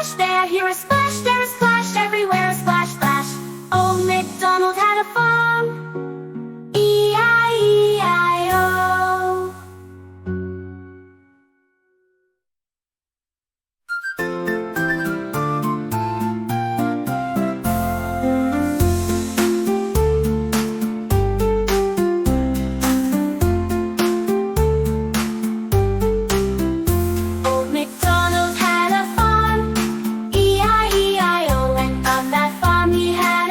splash, there, here a splash, there a splash, everywhere a splash, splash. Old MacDonald had a farm, E-I-E-I-O. Old MacDonald had a farm, E-I-E-I-O, and on that farm he had